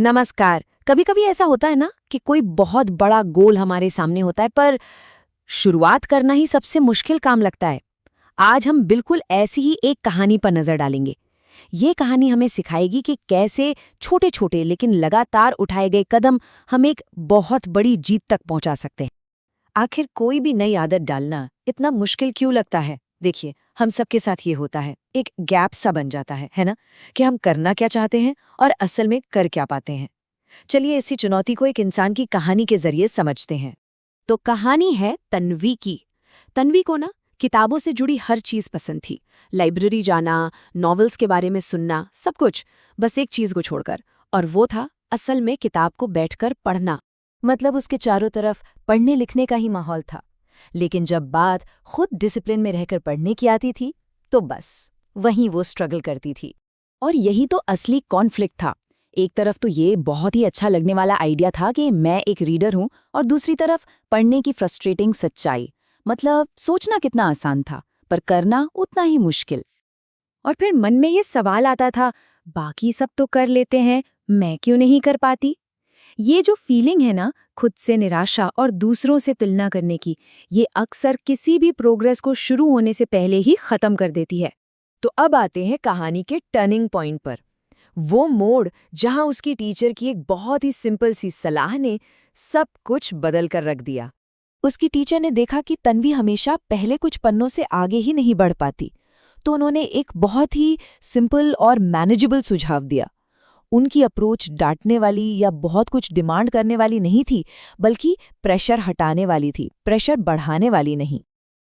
नमस्कार। कभी कभी ऐसा होता है ना कि कोई बहुत बड़ा गोल हमारे सामने होता है पर शुरुआत करना ही सबसे मुश्किल काम लगता है। आज हम बिल्कुल ऐसी ही एक कहानी पर नजर डालेंगे। ये कहानी हमें सिखाएगी कि कैसे छोटे छोटे लेकिन लगातार उठाए गए कदम हम एक बहुत बड़ी जीत तक पहुंचा सकते हैं। आखिर कोई भी नई आदत डालना इतना मुश्किल क्यों लगता है? देखिए, हम सबके साथ ये होता है, एक गैप सा बन जाता है ना? कि हम करना क्या चाहते हैं और असल में कर क्या पाते हैं। चलिए इसी चुनौती को एक इंसान की कहानी के जरिए समझते हैं। तो कहानी है तन्वी की। तन्वी को ना किताबों से जुड़ी हर चीज पसंद थी। लाइब्रेरी जाना, नॉवेल्स के बारे में सुनना, सब कुछ, बस एक चीज को छोड़कर, और वो था असल में किताब को बैठकर पढ़ना। मतलब उसके चारों तरफ पढ़ने लिखने का ही माहौल था, लेकिन जब बात खुद डिसिप्लिन में रहकर पढ़ने की आती थी तो बस वहीं वो स्ट्रगल करती थी। और यही तो असली कॉन्फ्लिक्ट था। एक तरफ तो ये बहुत ही अच्छा लगने वाला आइडिया था कि मैं एक रीडर हूं, और दूसरी तरफ पढ़ने की फ्रस्ट्रेटिंग सच्चाई। मतलब सोचना कितना आसान था पर करना उतना ही मुश्किल। और फिर मन में ये सवाल आता था, बाकी सब तो कर लेते हैं, मैं क्यों नहीं कर पाती? ये जो फीलिंग है ना, खुद से निराशा और दूसरों से तुलना करने की, ये अक्सर किसी भी प्रोग्रेस को शुरू होने से पहले ही खत्म कर देती है। तो अब आते हैं कहानी के टर्निंग पॉइंट पर। वो मोड़ जहां उसकी टीचर की एक बहुत ही सिंपल सी सलाह ने सब कुछ बदल कर रख दिया। उसकी टीचर ने देखा कि तन्वी हमेशा पहले कुछ पन्नों से आगे ही नहीं बढ़ पाती, तो उन्होंने एक बहुत ही सिंपल और मैनेजेबल सुझाव दिया। उनकी अप्रोच डांटने वाली या बहुत कुछ डिमांड करने वाली नहीं थी, बल्कि प्रेशर हटाने वाली थी, प्रेशर बढ़ाने वाली नहीं।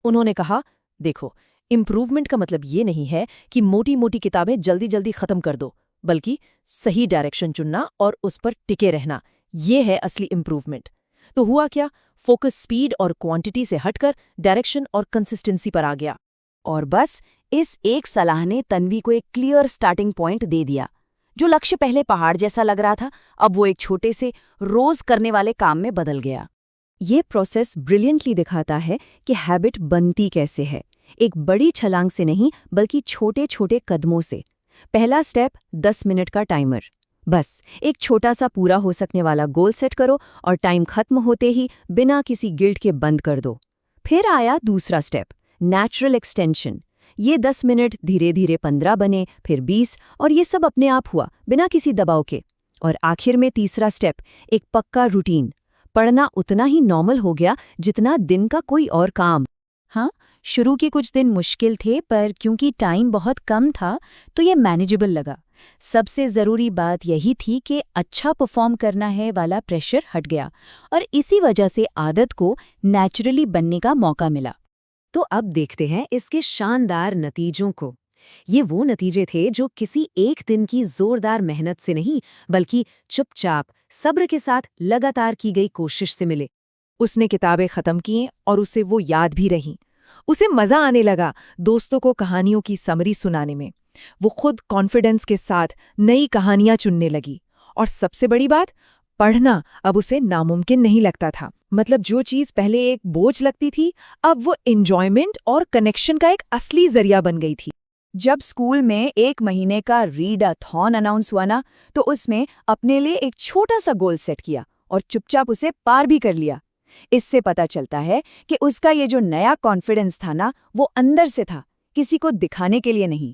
उन्होंने कहा, देखो, इम्प्रूवमेंट का मतलब ये नहीं है कि मोटी मोटी किताबें जल्दी जल्दी खत्म कर दो, बल्कि सही डायरेक्शन चुनना और उस पर टिके रहना, ये है असली इम्प्रूवमेंट। तो हुआ क्या? फोकस स्पीड और क्वांटिटी से हटकर डायरेक्शन और कंसिस्टेंसी पर आ गया। और बस इस एक सलाह ने तन्वी को एक क्लियर स्टार्टिंग पॉइंट दे दिया। जो लक्ष्य पहले पहाड़ जैसा लग रहा था, अब वो एक छोटे से रोज करने वाले काम में बदल गया। ये प्रोसेस ब्रिलियंटली दिखाता है कि हैबिट बनती कैसे है, एक बड़ी छलांग से नहीं बल्कि छोटे छोटे कदमों से। पहला स्टेप, 10 मिनट का टाइमर। बस एक छोटा सा पूरा हो सकने वाला गोल सेट करो और टाइम खत्म होते ही बिना किसी गिल्ट के बंद कर दो। फिर आया दूसरा स्टेप, नेचुरल एक्सटेंशन। ये 10 मिनट धीरे धीरे 15 बने, फिर 20, और ये सब अपने आप हुआ बिना किसी दबाव के। और आखिर में तीसरा स्टेप, एक पक्का रूटीन। पढ़ना उतना ही नॉर्मल हो गया जितना दिन का कोई और काम। हाँ, शुरू के कुछ दिन मुश्किल थे, पर क्योंकि टाइम बहुत कम था तो ये मैनेजेबल लगा। सबसे ज़रूरी बात यही थी कि अच्छा परफॉर्म करना है वाला प्रेशर हट गया, और इसी वजह से आदत को नेचुरली बनने का मौका मिला। तो अब देखते हैं इसके शानदार नतीजों को। ये वो नतीजे थे जो किसी एक दिन की जोरदार मेहनत से नहीं, बल्कि चुपचाप सब्र के साथ लगातार की गई कोशिश से मिले। उसने किताबें खत्म की और उसे वो याद भी रहीं। उसे मजा आने लगा दोस्तों को कहानियों की समरी सुनाने में। वो खुद कॉन्फिडेंस के साथ नई कहानियां चुनने लगी। और सबसे बड़ी बात, पढ़ना अब उसे नामुमकिन नहीं लगता था। मतलब जो चीज पहले एक बोझ लगती थी, अब वो एंजॉयमेंट और कनेक्शन का एक असली जरिया बन गई थी। जब स्कूल में 1 महीने का रीड-अ-थॉन अनाउंस हुआ ना, तो उसमें अपने लिए एक छोटा सा गोल सेट किया और चुपचाप उसे पार भी कर लिया। इससे पता चलता है कि उसका ये जो नया कॉन्फिडेंस था ना, वो अंदर से था, किसी को दिखाने के लिए नहीं।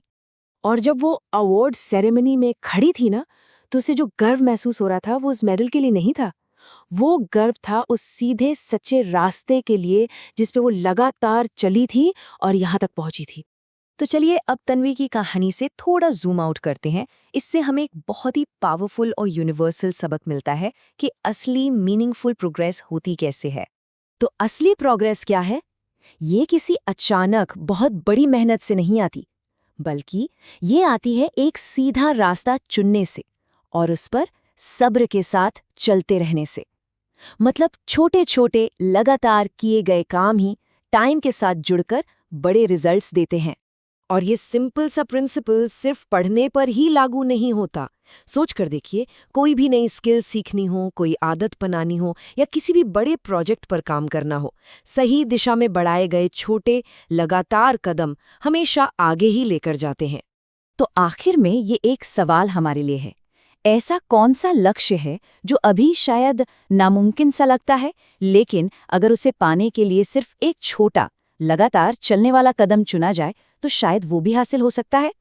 और जब वो अवार्ड सेरेमनी में खड़ी थी ना, तो उसे जो गर्व महसूस हो रहा था वो उस मेडल के लिए नहीं था। वो गर्व था उस सीधे सच्चे रास्ते के लिए जिस पे वो लगातार चली थी और यहाँ तक पहुंची थी। तो चलिए अब तन्वी की कहानी से थोड़ा जूम आउट करते हैं। इससे हमें एक बहुत ही पावरफुल और यूनिवर्सल सबक मिलता है कि असली मीनिंगफुल प्रोग्रेस होती कैसे है। तो असली प्रोग्रेस क्या है? ये किसी अचानक बहुत बड़ी मेहनत से नहीं आती, बल्कि ये आती है एक सीधा रास्ता चुनने से और उस पर सब्र के साथ चलते रहने से। मतलब छोटे छोटे लगातार किए गए काम ही टाइम के साथ जुड़कर बड़े रिजल्ट्स देते हैं। और ये सिंपल सा प्रिंसिपल सिर्फ पढ़ने पर ही लागू नहीं होता। सोच कर देखिए, कोई भी नई स्किल सीखनी हो, कोई आदत बनानी हो या किसी भी बड़े प्रोजेक्ट पर काम करना हो, सही दिशा में बढ़ाए गए छोटे लगातार कदम हमेशा आगे ही लेकर जाते हैं। तो आखिर में ये एक सवाल हमारे लिए है, ऐसा कौन सा लक्ष्य है जो अभी शायद नामुमकिन सा लगता है, लेकिन अगर उसे पाने के लिए सिर्फ एक छोटा, लगातार चलने वाला कदम चुना जाए तो शायद वो भी हासिल हो सकता है?